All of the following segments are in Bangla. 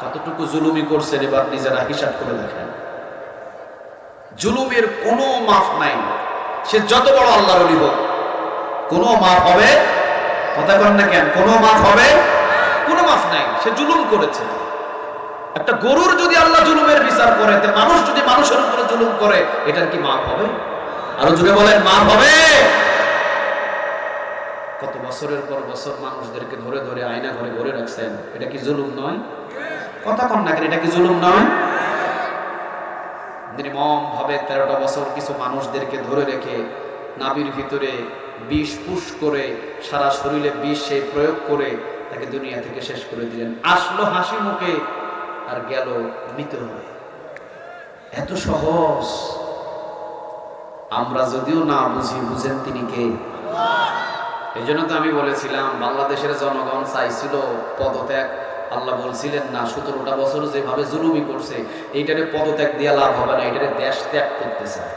কতটুকু জুলুমি করছেন এবার নিজেরা হিসাব করে দেখেন। জুলুমের কোনো মাফ নাই, সে যত বড় আল্লাহর ওলি হোক, কোনো মাফ হবে? কথা বলেন না কেন? কোনো মাফ হবে? কোনো মাফ নাই, সে জুলুম করেছে। একটা গরুর যদি আল্লাহ জুলুমের বিচার করে, তো মানুষ যদি মানুষের উপরে জুলুম করে, এটার কি মাফ হবে? আরো জুড়ে বলেন, মাফ হবে? কত বছরের পর বছর মানুষদেরকে ধরে ধরে আয়না ঘরে ঘরে রাখছেন, এটা কি জুলুম নয়? কথা কন না কেন, এটা কি জুলুম নয়? নির্মম ভাবে 13টা বছর কিছু মানুষদেরকে ধরে রেখে নাভির ভিতরে বিষ পুশ করে, সারা শরীরে বিষ সে প্রয়োগ করে তাকে দুনিয়া থেকে শেষ করে দিলেন। আসলো হাসি মুখে আর গেল মৃত হয়ে। এত সহজ। আমরা যদিও না বুঝি, বুঝেন তিনি কে? এই জন্য তো আমি বলেছিলাম, বাংলাদেশের জনগণ চাইছিল পদত্যাগ। আল্লাহ বলছিলেন না, 17টা বছর যেভাবে জুলুমি করছে, এইটারে পদত্যাগ দিয়ে লাভ হবে না, এইটারে দেশ ত্যাগ করতে চায়।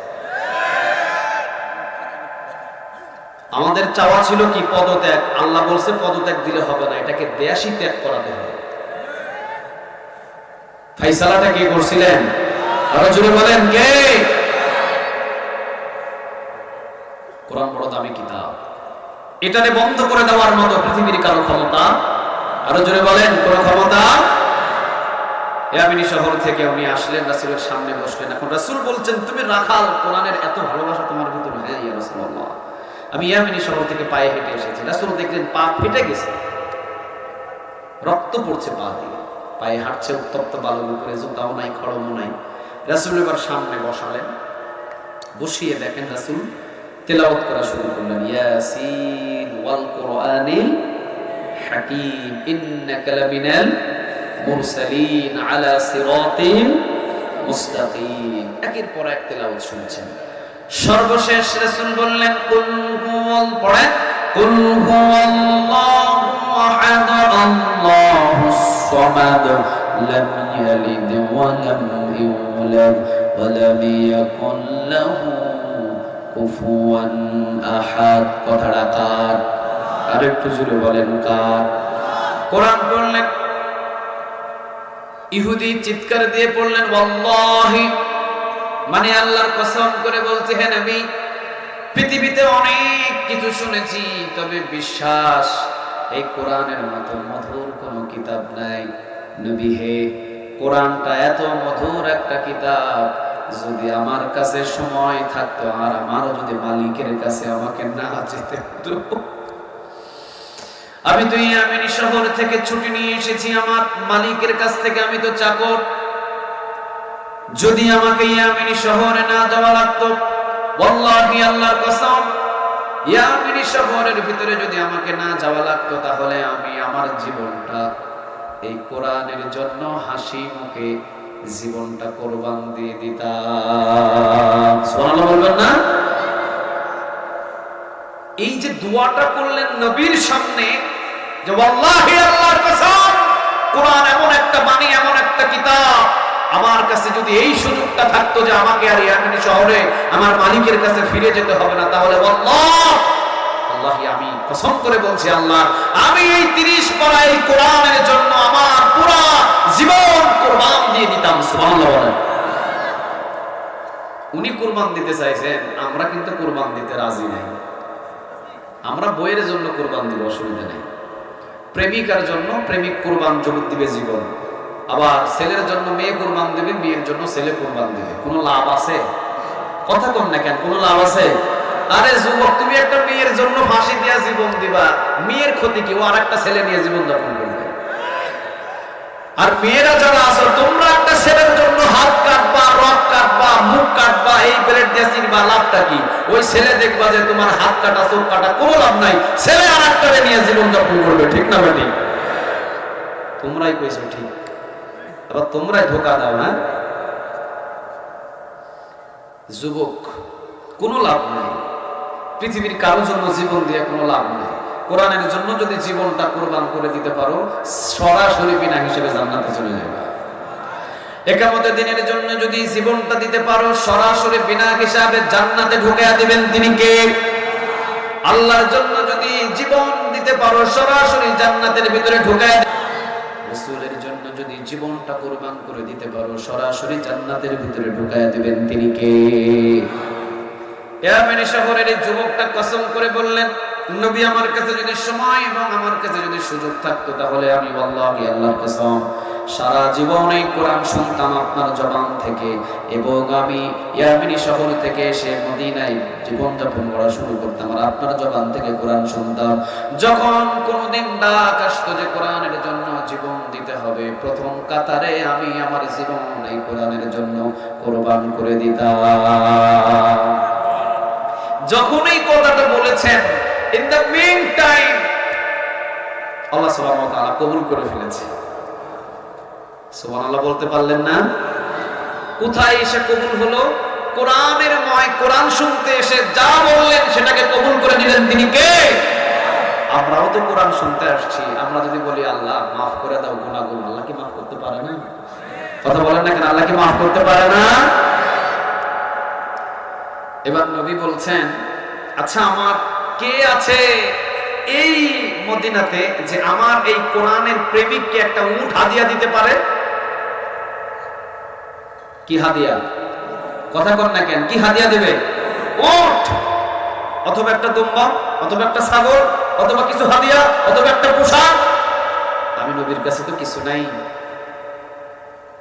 আমাদের চাওয়া ছিল কি? পদত্যাগ। আল্লাহ বলছে পদত্যাগ দিলে হবে না, এটাকে দেশই ত্যাগ করাতে হবে। ফাইসালাটা কে করছিলেন? আরো জোরে বলেন, কে? কোরআন বড় দামি কিতাব, এটারে বন্ধ করে দেওয়ার মতো পৃথিবীর কারো ক্ষমতা? আরো জোরে বলেন, কোন ক্ষমতা? ইয়ামিনী শহর থেকে উনি আসলেন, রাসূলের সামনে বসলেন। এখন রাসূল বলছেন, তুমি রাখাল, কোরআনের এত ভালোবাসা তোমার ভিতরে? হ্যাঁ ইয়া রাসূলুল্লাহ, আমি ইয়ামিনী শহর থেকে পায়ে হেঁটে এসেছি। রাসূল দেখলেন পা ফেটে গেছে, রক্ত পড়ছে পা দিয়ে, পায়ে হাঁটছে উত্তপ্ত বালুর উপরে, জুতাও নাই, খড়মও নাই। রাসূল এবার সামনে বসালেন, বসিয়ে দেখেন রাসূল তেলাওয়াত করা শুরু করলেন, ইয়াসিন ওয়াল কুরআনিল হাকীম ইন্নাকা লামিনাল মুরসালিন আলা সিরাতিন মুস্তাকিম। একের পর এক তেলাওয়াত শুনছেন। সর্বশেষ রাসূল বললেন, কুল হুয়াল, পড়ে কুল হুয়াল্লাহু আহাদ আল্লাহুস সামাদ লাম ইয়ালিদ ওয়া লাম ইউলাদ ওয়া লাম ইয়াকুল লাহু কুফুয়ান আহাদ। কথাটা কার? আর একটু জোরে বলেন, কার? কোরআন পড়লেন, ইহুদি চিৎকার দিয়ে পড়লেন ওয়াল্লাহি, মানে আল্লাহর কসম করে বলছে, হে নবী, পৃথিবীতে অনেক কিছু শুনেছি, তবে বিশ্বাস এই কোরআনের মতো মধুর কোনো কিতাব নাই। নবী হে, কোরআনটা এত মধুর একটা কিতাব, যদি আমার কাছে সময় থাকতো আর আমারও যদি মালিকের কাছে আমাকে না যেতে হতো। আমি তো ইয়ামিনী শহর থেকে ছুটি নিয়ে এসেছি আমার মালিকের কাছ থেকে, আমি তো চাকর। যদি আমাকে ইয়ামিনী শহরে না যাওয়া লাগতো, ওয়াল্লাহি আল্লাহর কসম, ইয়ামিনী শহরের ভিতরে যদি আমাকে না যাওয়া লাগতো, তাহলে আমি আমার জীবনটা এই কোরআনের জন্য হাসি মুখে জীবনটা কোরবান দিয়ে দিতাম। সুবহানাল্লাহ বলবেন না? এই যে দোয়াটা করলেন নবীর সামনে, যে ওয়াল্লাহি আল্লাহর কসম, কোরআন এমন একটা বাণী, এমন একটা কিতাব, আমার কাছে যদি এই সুযোগটা থাকতো যে আমাকে আর ইয়ামিনী শহরে আমার মালিকের কাছে ফিরে যেতে হবে না, তাহলে আল্লাহি, আমি কসম করে বলছি আল্লাহ, আমি এই 30 পারা এই কোরআনের জন্য আমার পুরো জীবন কুরবান দিয়ে দিতাম। সুবহানাল্লাহ বলেন। উনি কুরবান দিতে চাইছেন, আমরা কিন্তু কুরবান দিতে রাজি নাই। আমরা বইয়ের জন্য কুরবান দিব, অসুবিধা নেই। প্রেমিকার জন্য প্রেমিক কুরবান দিবে জীবন, আবার ছেলের জন্য মেয়ে কুরবান দিবে, মেয়ের জন্য ছেলে কুরবান দিবে। কোনো লাভ আছে? কথা কম না কেন, কোনো লাভ আছে? আরে যুবক, তুমি একটা মেয়ের জন্য ফাঁসি দিয়া জীবন দিবা, মেয়ের ক্ষতি কি? ও আর একটা ছেলে নিয়ে জীবন যাপন করবে। আর মেয়েরা যারা আছো, তোমরা একটা ছেলের জন্য হাত কাটবা, রক কাটবা, মুখ কাটবা, এই ব্লেড দিয়ে চিরবা, লাভটা কি? ওই ছেলে দেখবা যে তোমার হাত কাটা, চোখ কাটা, কোনো লাভ নাই। ছেলে আর একটা নিয়ে জীবন যাপন করবে, ঠিক না বেটি? তোমরাই কইছো ঠিক, আবার তোমরাই ধোকা দাও। হ্যাঁ যুবক, কোনো লাভ নাই। পৃথিবীর কারোর জন্য জীবন দিয়ে কোনো লাভ নাই। কোরআনের জন্য যদি জীবনটা কোরবান করে দিতে পারো, সরাসরি বিনা হিসেবে জান্নাতে চলে যাবে। একামতের দিনের জন্য যদি জীবনটা দিতে পারো, সরাসরি বিনা হিসাবে জান্নাতে ঢুকে দিবেন তিনি কে? আল্লাহর জন্য যদি জীবন দিতে পারো, সরাসরি জান্নাতের ভিতরে ঢুকে। রাসূলের জন্য যদি জীবনটা কুরবান করে দিতে পারো সরাসরি জান্নাতের ভিতরে ঢুকায়া দিবেন তিনি কে? ইয়ামেনি শহরের এই যুবকটা কসম করে বললেন, নবী আমার কাছে যদি সময় এবং আমার কাছে যদি সুযোগ থাকতো তাহলে আমি ওয়াল্লাহি আল্লাহর কসম সারা জীবন এই কোরআন শুনতাম আপনার জবান থেকে, এবং আমি ইয়ামেনি শহর থেকে এসে মদিনায় জীবনযাপন করা শুরু করতাম আর আপনার জবান থেকে কোরআন শুনতাম। যখন কোনোদিন ডাক আসতো যে কোরআনের জন্য জীবন দিতে হবে, প্রথম কাতারে আমি আমার জীবন এই কোরআনের জন্য কোরবান করে দিতাম। যখন এই কথাটা বলেছেন, in the meantime আল্লাহ সুবহানাহু ওয়া তাআলা কবুল করে ফেলেছে। সুবহানাল্লাহ বলতে পারলেন না? কোথায় এসে কবুল হলো? কোরআনের কোরআন শুনতে এসে যা বললেন সেটাকে কবুল করে নিলেন তিনি কে? আমরাও তো কোরআন শুনতে আসছি, আমরা যদি বলি আল্লাহ মাফ করে দাও গুনাহগুলো, আল্লাহ কি মাফ করতে পারে না? কথা বলেন না কেন? আল্লাহ কি মাফ করতে পারে না? এবার নবী বলছেন, আচ্ছা আমার কে আছে এই মদিনাতে যে আমার এই কোরআনের প্রেমিককে একটা উট হাদিয়া দিতে পারে? কি হাদিয়া? কথা কন না কেন? কি হাদিয়া দেবে? উট, অথবা একটা দুম্বা, অথবা একটা ছাগল, অথবা কিছু হাদিয়া, অথবা একটা পোশাক। আমি নবীর কাছে তো কিছু নাই,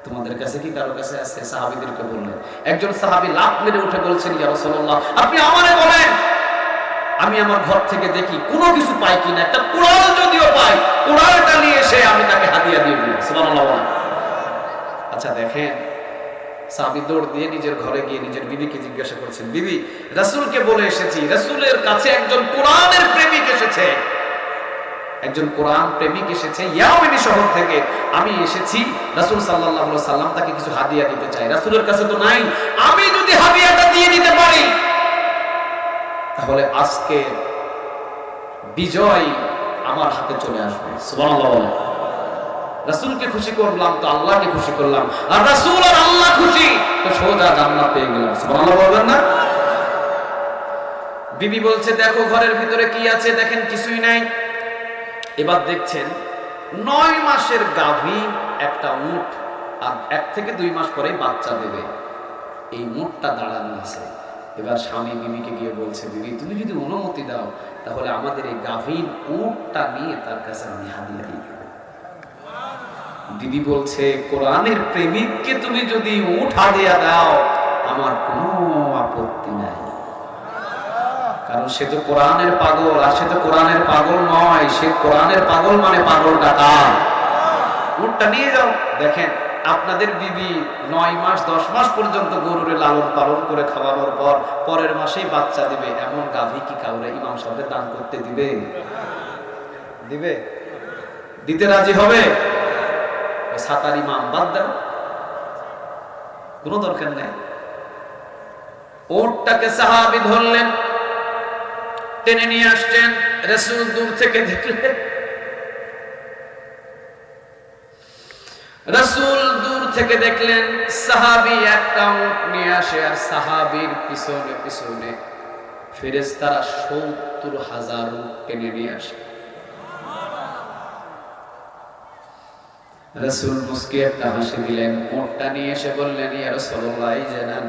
তোমাদের কাছে কি কারো কাছে আছে? সাহাবীদেরকে বললেন। একজন সাহাবী লাফ মেরে উঠে বলছেন, ইয়া রাসূলুল্লাহ আপনি আমারে বলেন, আমি আমার ঘর থেকে দেখি কোনো কিছু পাই কিনা, একটা কোরআন যদিও পাই, কোরআনটা নিয়ে এসে আমি তাকে হাদিয়া দিয়ে দিই। সুবহানাল্লাহ। আচ্ছা দেখেন, সাহাবী দৌড় দিয়ে নিজের ঘরে গিয়ে নিজের বিবিকে জিজ্ঞাসা করছেন, বিবি রাসূলকে বলে এসেছি, রাসূলের কাছে একজন কোরআনের প্রেমিক এসেছে, একজন কোরআন প্রেমিক এসেছে ইয়ামেনি শহর থেকে, আমি এসেছি, রাসূল সাল্লাল্লাহু আলাইহি সাল্লাম তাকে কিছু হাদিয়া দিতে চাই, রাসূলের কাছে তো নাই, আমি যদি হাদিয়াটা দিয়ে দিতে পারি তাহলে আজকে বিজয় আমার হাতে চলে আসবে। সুবহানাল্লাহ। রাসূলকে খুশি করলাম তো আল্লাহকে খুশি করলাম, আর রাসূল আর আল্লাহ খুশি তো সোজা জান্নাত পেয়ে গেলাম। সুবহানাল্লাহ বলবেন না? বিবি বলছে, দেখো ঘরের ভিতরে কি আছে, দেখেন কিছুই নাই। এবার দেখছেন 9 মাসের গাভী একটা উট, আর 1 থেকে 2 মাস পরে বাচ্চা দেবে, এই উটটা দাঁড়ানো আছে। এবার স্বামী বিবিকে গিয়ে বলছে, বিবি তুমি যদি অনুমতি দাও তাহলে আমাদের এই গাভীর উটটা নিয়ে তার কাছে আমি হাদিয়া দিয়ে দেব। বিবি বলছে, কোরআনের প্রেমিককে তুমি যদি উট হাদিয়া দাও আমার কোনো আপত্তি নাই, কারণ সে তো কোরআনের পাগল, আর সে তো কোরআনের পাগল নয়, সে কোরআনের পাগল মানে পাগল টাকা। উটটা নিয়ে যাও। দেখেন আপনাদের বিবি 9 মাস 10 মাস পর্যন্ত গরুরে লালন পালন করে খাওয়ানোর পর পরের মাসেই বাচ্চা দিবে, এমন গাভী কি কাউরে ইমাম সাহেবের দান করতে দিবে? দিবে? দিতে রাজি হবে? সাতার ইমাম বাদ দাও, কোনো দরকার নেই। উটটাকে সাহাবী ধরলেন, টেনে নিয়ে আসছেন, রাসূল দূর থেকে দেখলেন, রাসূল দূর থেকে দেখলেন সাহাবী একটা উট নিয়ে আসে, আর সাহাবীর পিছনে পিছনে ফেরেশতারা ৭০,০০০ উট টেনে নিয়ে আসে। রাসূল মুস্কি একটা হাসি দিলেন, উটটা নিয়ে এসে বললেন, ইয়া রাসূলুল্লাহ এই জানেন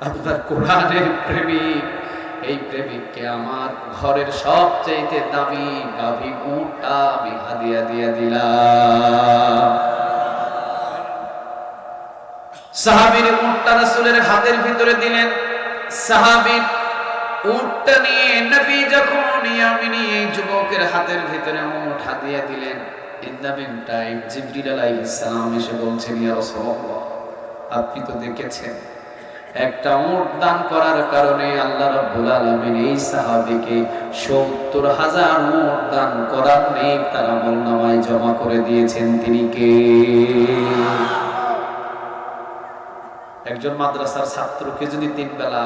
আপনার কোরআনের প্রেমিক, এই প্রেমিককে আমার ঘরের সবচেয়ে দামি গাভী উটটা আমি হাদিয়া দিয়ে দিলাম। সাহাবীর উটটা রাসূলের হাতের ভিতরে দিলেন। সাহাবী উটটা নিয়ে নবী যখন ইয়ামিনী এই যুবকের হাতের ভিতরে উট হাদিয়া দিলেন, ইন দ্য মিন টাইম জিবরিল আলাইহিস সালাম এসে বলছেন, ইয়া রাসূলুল্লাহ আপনি তো দেখেছেন একটা উট দান করার কারণে আল্লাহ রাব্বুল আলামিন এই সাহাবীকে ৭০,০০০ উট দান করার নেক তার আমলনামায় জমা করে দিয়েছেন। তিনি কে? একজন মাদ্রাসার ছাত্রকে যদি 3 বেলা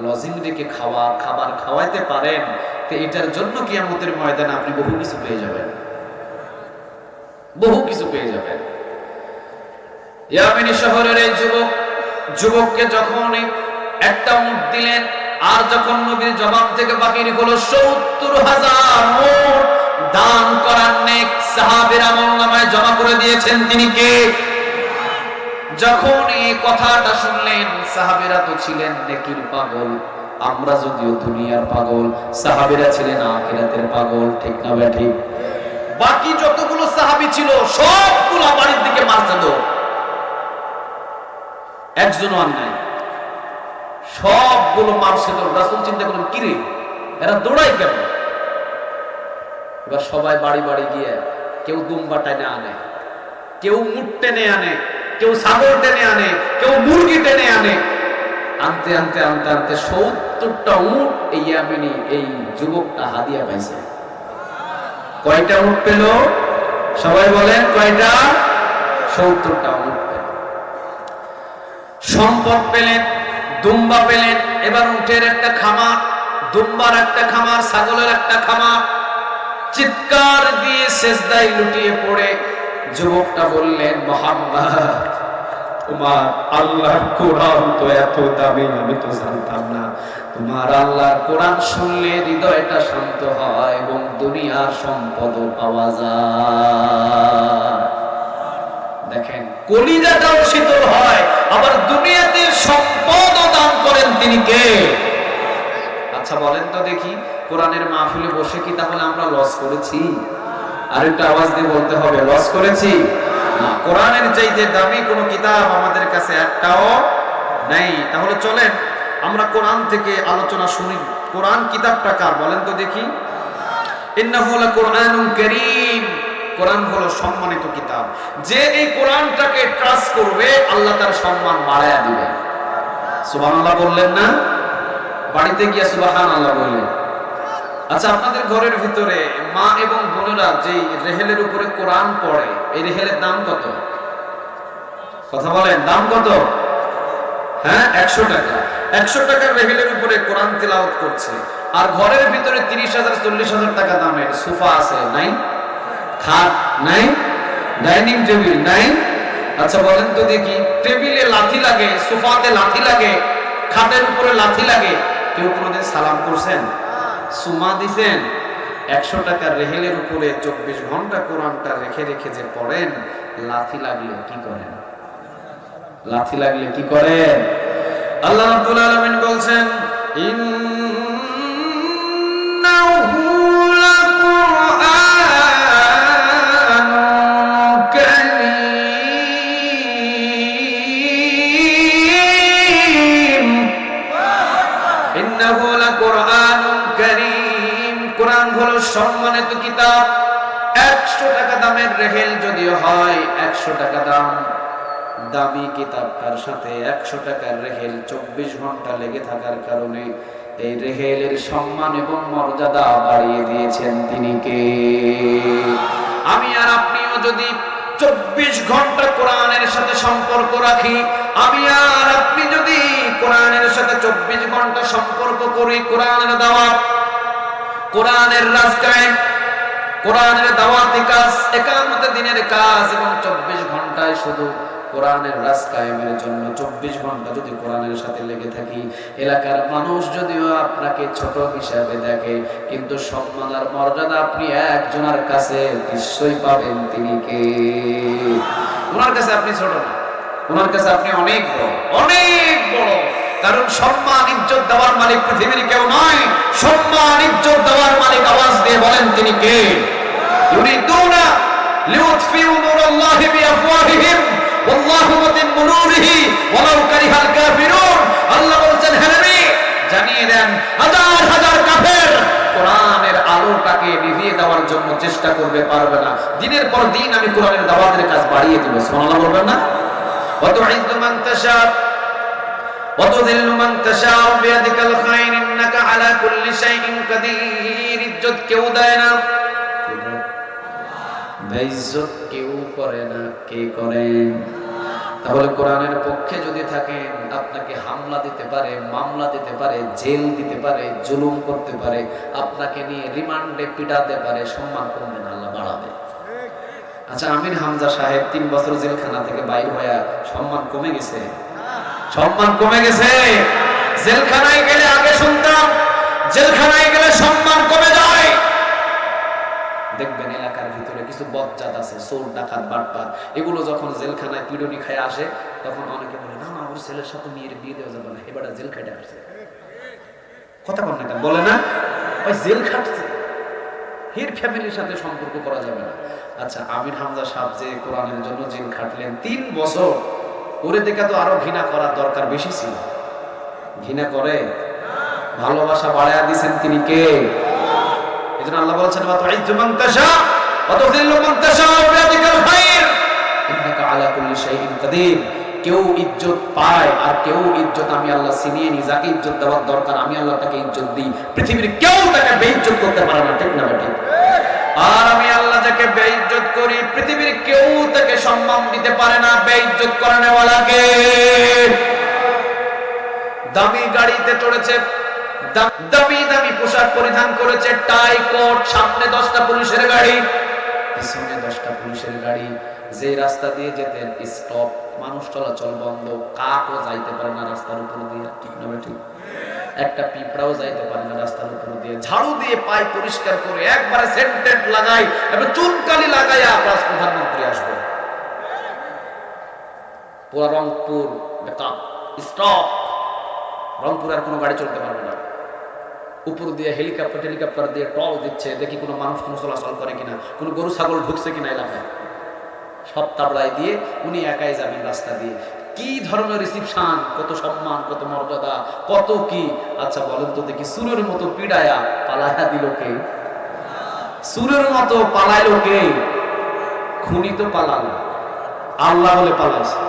লজিং রেখে খাবার খাওয়াইতে পারেন, তো এটার জন্য কিয়ামতের ময়দানে আপনি বহু কিছু পেয়ে যাবেন, বহু কিছু পেয়ে যাবেন। ইয়ামেনি শহরের এই যুবককে যখন একটা উট দিলেন, আর যখন নবীর জবান থেকে বাকির হলো ৭০,০০০ উট দান করার নেক সাহাবীর আমলনামায় জমা করে দিয়েছেন তিনি কে? যখন এই কথাটা শুনলেন, সাহাবীরা তো ছিলেন নেকির পাগল, আমরা যদিও দুনিয়ার পাগল, সাহাবীরা ছিলেন আখিরাতের পাগল, ঠিক না বেঠিক? বাকি যতগুলো সাহাবী ছিল সবগুলো বাড়ির দিকে মারছিল, একজনও আর নাই, সবগুলো মারছিল। রাসূল চিন্তা করলেন, কি রে এরা দৌড়ায় কেন? এবার সবাই বাড়ি বাড়ি গিয়ে কেউ দুম্বা টেনে আনে, কেউ মুট টেনে আনে, কেউ ছাগল টেনে আনে, কেউ মুরগি টেনে আনে। আনতে আনতে আনতে আনতে ৭০টা উট এই ইয়ামিনী এই যুবকটা হাদিয়া পাইছে। কয়টা উট পেল? সবাই বলেন কয়টা? ৭০টা উট পেল। সম্পদ পেলেন, দুম্বা পেলেন। এবার উটের একটা খামার, দুম্বার একটা খামার, ছাগলের একটা খামার। চিৎকার দিয়ে সেজদায় লুটিয়ে পড়ে যুবকটা বললেন, মুহাম্মদ, তোমার আল্লাহর কোরআন তো এত দামি, আমি তো জানতাম না। তোমার আল্লাহর কোরআন শুনলে হৃদয়টা শান্ত হয় এবং দুনিয়ার সম্পদও পাওয়া যায়। দেখেন, কলিজাটাও শীতল হয়, আবার দুনিয়াতে সম্পদও দান করেন তিনি কে? আচ্ছা বলেন তো দেখি, কোরআনের মাহফিলে বসে কি তাহলে আমরা লস করেছি? আর একটা আওয়াজ দিয়ে বলতে হবে, লস করেছি না। কোরআনের চাইতে দামি কোনো কিতাব আমাদের কাছে একটাও নেই। তাহলে চলেন আমরা কোরআন থেকে আলোচনা শুনি। কোরআন কিতাবটা কার বলেন তো দেখি? ইন্নাহু লাকুরআনুন কারীম। কোরআন হলো সম্মানিত কিতাব। যে এই কোরআনটাকে ট্রাস্ট করবে, আল্লাহ তার সম্মান বাড়ায়া দিবেন। সুবহানাল্লাহ বললেন না? বাড়িতে গিয়ে সুবহানাল্লাহ বললেন। আচ্ছা, আপনাদের ঘরের ভিতরে মা এবং বোনেরা যে রেহেলের উপরে কোরআন পড়ে, এই রেহেলের দাম কত? কথা বলেন, দাম কত? হ্যাঁ, 100 টাকা। 100 টাকার রেহেলের উপরে কোরআন তিলাওয়াত করছে, আর ঘরের ভিতরে 30,000 40,000 টাকা দামের সোফা আছে নাই? খাট নাই? ডাইনিং টেবিল নাই? আচ্ছা বলেন তো দেখি, টেবিলে লাথি লাগে, সোফাতে লাথি লাগে, খাটের উপরে লাথি লাগে, কেউ কোনোদিন সালাম করছেন? সুমা দিছেন? 100 টাকার রেহেলের উপরে 24 ঘন্টা কোরআনটা রেখে রেখে যে পড়েন, লাথি লাগলে কি করেন? লাথি লাগলে কি করেন? আল্লাহ রাব্বুল আলামিন বলছেন, ইন্নাহু লাকুরআনুন কারীম। ইন্নাহু লাকুরআনুন কারীম। কোরআন হলো সম্মানিত কিতাব। 100 টাকা দামের রেহেল যদিও হয়, 100 টাকা দাম, দামি কিতাবটার সাথে 100 টাকার রেহেল 24 ঘন্টা লেগে থাকার কারণে এই রেহেলের সম্মান এবং মর্যাদা বাড়িয়ে দিয়েছেন তিনি কে? আমি আর আপনিও যদি 24 ঘন্টা কোরআনের সাথে সম্পর্ক রাখি, আমি আর আপনি যদি কোরআনের সাথে 24 ঘন্টা সম্পর্ক করি, কোরআনের দাওয়াত, কোরআনের রাজ কায়েম, কোরআনের দাওয়াতি কাজ, ইকামতে দিনের কাজ, এবং 24 ঘন্টায় শুধু কোরআনের রাজ কায়েমের জন্য 24 ঘন্টা যদি কোরআনের সাথে লেগে থাকি, এলাকার মানুষ যদিও আপনাকে ছোট হিসাবে দেখে, কিন্তু সম্মান আর মর্যাদা আপনি একজনের কাছে নিশ্চয়ই পাবেন। তিনি কে? ওনার কাছে আপনি ছোট না, ওনার কাছে আপনি অনেক বড়, অনেক বড়। কারণ সম্মান ইজ্জত দেওয়ার মালিক পৃথিবীর কেউ নয়, সম্মান ইজ্জত দেওয়ার মালিক আওয়াজ দিয়ে বলেন তিনি কে? ইউরিদুনা লিউতফিউ নূরাল্লাহি বিআফওয়াহিহিম ওয়াল্লাহু মুতিম্মু নূরিহি ওয়ালাউ কারিহাল কাফিরুন। আল্লাহ বলেন, হে নবী জানিয়ে দেন, হাজার হাজার কাফের কোরআনের আলোটাকে নিভিয়ে দেওয়ার জন্য চেষ্টা করবে, পারবে না। দিনের পর দিন আমি কোরআনের দাওয়াতের কাজ বাড়িয়ে দেব। সুবহানাল্লাহ বলবেন না? ওয়া তুইজ্জু মান তাশা ওয়া তুযিল্লু মান তাশা বিয়াদিকাল খায়র ইন্নাকা আলা কুল্লি শাইইন কাদির। ইজ্জত কেউ দেয় না, বেইজ্জত কেউ করে না, কে করেন? তাহলে কোরআনের পক্ষে যদি থাকেন, আপনাকে হামলা দিতে পারে, মামলা দিতে পারে, জেল দিতে পারে, জুলুম করতে পারে, আপনাকে নিয়ে রিমান্ডে পিটাতে পারে, সম্মান কমবে না, আল্লাহ বাড়াবে। আচ্ছা, আমির হামজা সাহেব 3 বছর জেলখানা থেকে বাইর হয়ে সম্মান কমে গেছে? সম্মান কমে গেছে? জেলখানায় গেলে আগে শুনতাম জেলখানায় গেলে সম্মান কমে যায়। দেখবেন এলাকার ভিতরে কিছু বজ্জাত আছে, চোর ডাকাত বাটপার, এগুলো যখন জেলখানায় পিডনি খায় আসে তখন অনেকে বলে না না ওর ছেলের সাথে মেয়ের বিয়ে দেওয়া যাবে না, এবারে জেল খাইতে আসছে। কথা বল না, বলে না ওই জেল খাটছে, এর ফ্যামিলির সাথে সম্পর্ক করা যাবে না। আচ্ছা, আমির হামজা সাহেব যে কোরআনের জন্য জেল খাটলেন 3 বছর, ওরে দেখে তো আরো ঘৃণা করার দরকার বেশি ছিল। ঘৃণা করে? ভালোবাসা বাড়ায়া দিয়েছেন তিনি কে? এজন্য আল্লাহ বলেছেন ওয়া তুইজ্জু মান তাশা ওয়া তুযিল্লু মান তাশা বিয়াদিকাল খায়র ইন্নাকা আলা কুল্লি শাইইন কাদির। কেউ ইজ্জত পায় আর কেউ ইজ্জত আমি আল্লাহ ছিনিয়ে নি। যাকে ইজ্জত দেওয়ার দরকার আমি আল্লাহ তাকে ইজ্জত দিই। পৃথিবীর কেউ তাকে বেইজ্জত করতে পারে না, ঠিক না বেঠিক? আর আমি আল্লাহ যাকে বেইজ্জত করি পৃথিবীর কেউ তাকে সম্মান দিতে পারে না। বেইজ্জত করনে ওয়ালাকে দামি গাড়িতে চড়েছে, দামি দামি পোশাক পরিধান করেছে, টাই কোট, সামনে 10টা পুলিশের গাড়ি, পিছনে 10টা পুলিশের গাড়ি, যে রাস্তা দিয়ে যেতেন স্টপ, মানুষ চলাচল বন্ধ, কাকও যাইতে পারে না রাস্তার উপর দিয়ে, ঠিক না বেঠিক? একটা পিঁপড়াও যাইতে পারে না রাস্তার উপর দিয়ে। ঝাড়ু দিয়ে পায় পরিষ্কার করে একবারে সেন্টেন্ট লাগাই এবং চুনকালি লাগাইয়া আবার প্রধানমন্ত্রী আসবে। পুরা রংপুর স্টপ, রংপুর আর কোনো গাড়ি চলতে পারবে না। উপর দিয়ে হেলিকপ্টার দিয়ে টল দিচ্ছে, দেখি কোনো মানুষ কোনো চলাচল করে কিনা, কোনো গরু ছাগল ঢুকছে কিনা এলাকায়, সব তাবলাই দিয়ে উনি একাই যাবেন রাস্তা দিয়ে। কি ধরনের রিসিপশন, কত সম্মান, কত মর্যাদা, কত কি। আচ্ছা বলেন তো দেখি, সুরের মতো পিড়ায়া পালায়া দিল কে? সুরের মতো পালাইলো কে? খুনি তো পালালো, আল্লাহ বলে পালাইছে।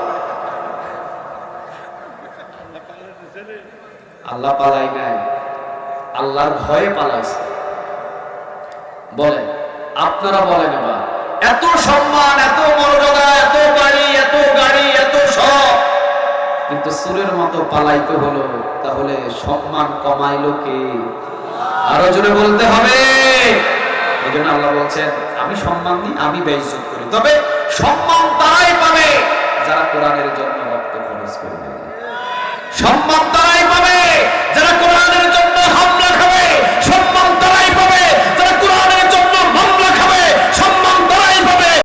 আল্লাহ পালাই নাই, আল্লাহর ভয়ে পালাইছে। বলে আপনারা বলেন এবার, এত সম্মান, এত মর্যাদা, এত বাড়ি, এত গাড়ি, এত সব, কিন্তু সুরের মতো পালাইতে হলো, তাহলে সম্মান কমাইলো কে? আরো জোরে বলতে হবে। এই জন্য আল্লাহ বলছেন আমি সম্মান দিই, আমি বেইজ্জত করি, তবে সম্মান তারাই পাবে যারা কোরআনের জন্য রক্ত খরচ করবে। সম্মান তারাই পাবে যারা